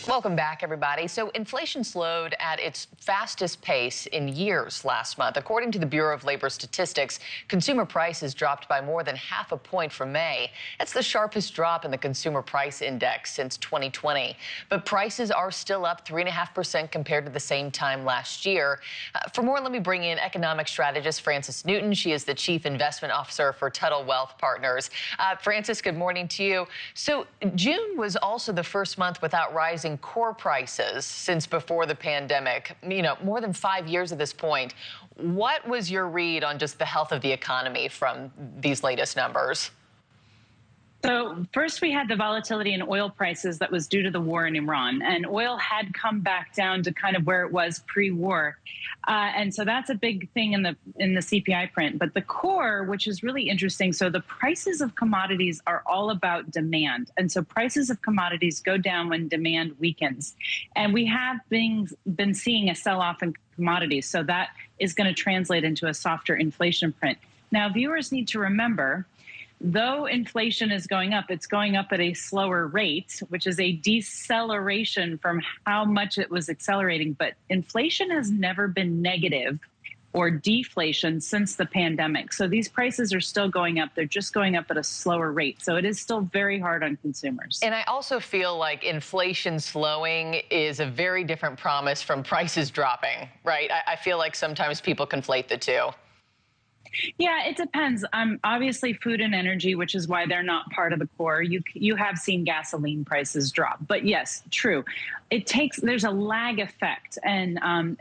Welcome back, everybody. So inflation slowed at its fastest pace in years last month. According to the Bureau of Labor Statistics, consumer prices dropped by more than half a point from May. That's the sharpest drop in the consumer price index since 2020. But prices are still up 3.5% compared to the same time last year. For more, let me bring in economic strategist Frances Newton. She is the Chief Investment Officer for Tuttle Wealth Partners. Frances, good morning to you. So June was also the first month without rising core prices since before the pandemic, more than 5 years at this point. What was your read on just the health of the economy from these latest numbers? So first we had the volatility in oil prices that was due to the war in Iran, and oil had come back down to kind of where it was pre-war. And so that's a big thing in the CPI print. But the core, which is really interesting, so the prices of commodities are all about demand. And so prices of commodities go down when demand weakens. And we have been seeing a sell-off in commodities. So that is going to translate into a softer inflation print. Now, viewers need to remember, though inflation is going up, it's going up at a slower rate, which is a deceleration from how much it was accelerating. But inflation has never been negative or deflation since the pandemic. So these prices are still going up. They're just going up at a slower rate. So it is still very hard on consumers. And I also feel like inflation slowing is a very different promise from prices dropping, right? I feel like sometimes people conflate the two. Yeah, it depends. Obviously, food and energy, which is why they're not part of the core. You have seen gasoline prices drop, but yes, true. There's a lag effect, and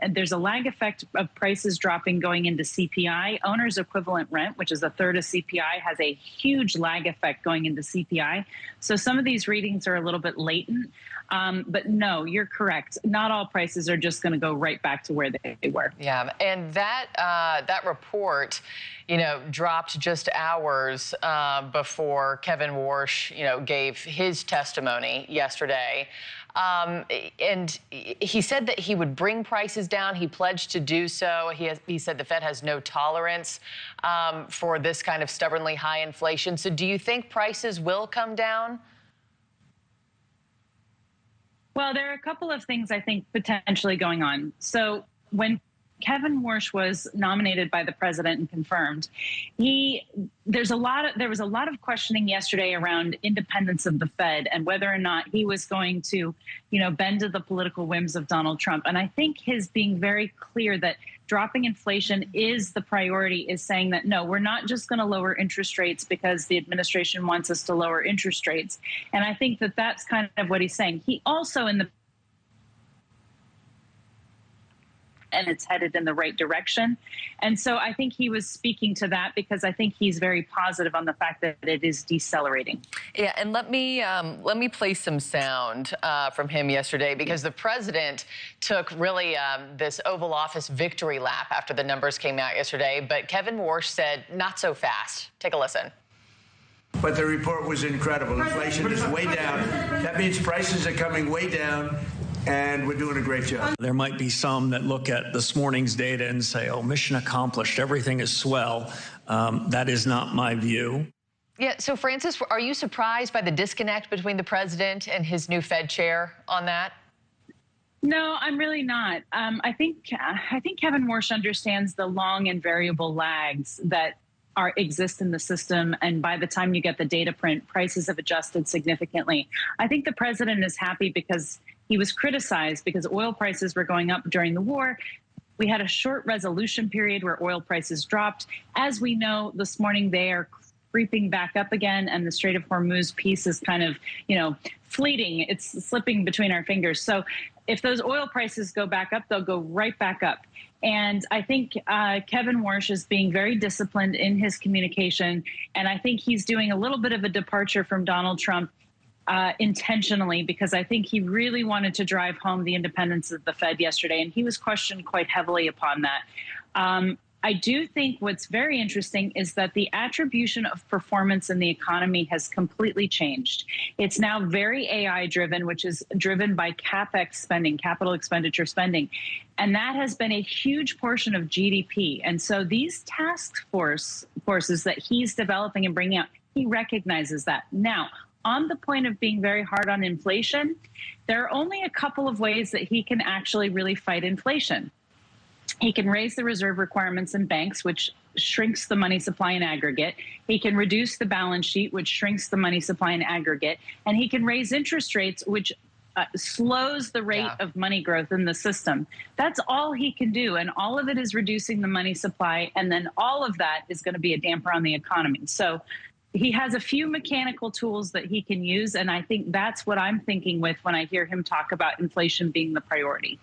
there's a lag effect of prices dropping going into CPI. Owner's equivalent rent, which is a third of CPI, has a huge lag effect going into CPI. So some of these readings are a little bit latent. But no, you're correct. Not all prices are just going to go right back to where they were. Yeah, and that report, dropped just hours before Kevin Warsh, gave his testimony yesterday. And he said that he would bring prices down. He pledged to do so. He said the Fed has no tolerance for this kind of stubbornly high inflation. So do you think prices will come down? Well, there are a couple of things I think potentially going on. So when Kevin Warsh was nominated by the president and confirmed, there was a lot of questioning yesterday around independence of the Fed and whether or not he was going to, bend to the political whims of Donald Trump. And I think his being very clear that dropping inflation is the priority is saying that, no, we're not just going to lower interest rates because the administration wants us to lower interest rates. And I think that that's kind of what he's saying. He also and it's headed in the right direction. And so I think he was speaking to that because I think he's very positive on the fact that it is decelerating. Yeah, and let me play some sound from him yesterday, because the president took really this Oval Office victory lap after the numbers came out yesterday. But Kevin Warsh said, not so fast. Take a listen. But the report was incredible. Inflation is way down. That means prices are coming way down. And we're doing a great job. There might be some that look at this morning's data and say, oh, mission accomplished, everything is swell. That is not my view. Yeah, so Frances, are you surprised by the disconnect between the president and his new Fed chair on that? No, I'm really not. I think Kevin Warsh understands the long and variable lags that exist in the system, and by the time you get the data print, prices have adjusted significantly. I think the president is happy because he was criticized because oil prices were going up during the war. We had a short resolution period where oil prices dropped. As we know, this morning they are creeping back up again, and the Strait of Hormuz piece is kind of, fleeting. It's slipping between our fingers. So if those oil prices go back up, they'll go right back up. And I think Kevin Warsh is being very disciplined in his communication, and I think he's doing a little bit of a departure from Donald Trump intentionally, because I think he really wanted to drive home the independence of the Fed yesterday, and he was questioned quite heavily upon that. I do think what's very interesting is that the attribution of performance in the economy has completely changed. It's now very AI-driven, which is driven by CapEx spending, capital expenditure spending. And that has been a huge portion of GDP. And so these task forces that he's developing and bringing out, he recognizes that. Now, on the point of being very hard on inflation, there are only a couple of ways that he can actually really fight inflation. He can raise the reserve requirements in banks, which shrinks the money supply in aggregate. He can reduce the balance sheet, which shrinks the money supply in aggregate. And he can raise interest rates, which slows the rate of money growth in the system. That's all he can do. And all of it is reducing the money supply. And then all of that is going to be a damper on the economy. So he has a few mechanical tools that he can use. And I think that's what I'm thinking with when I hear him talk about inflation being the priority.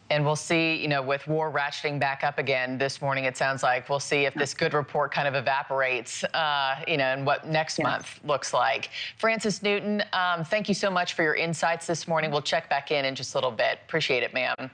And we'll see, you know, with war ratcheting back up again this morning, it sounds like we'll see if this good report kind of evaporates, you know, and what next month looks like. Frances Newton, thank you so much for your insights this morning. We'll check back in just a little bit. Appreciate it, ma'am.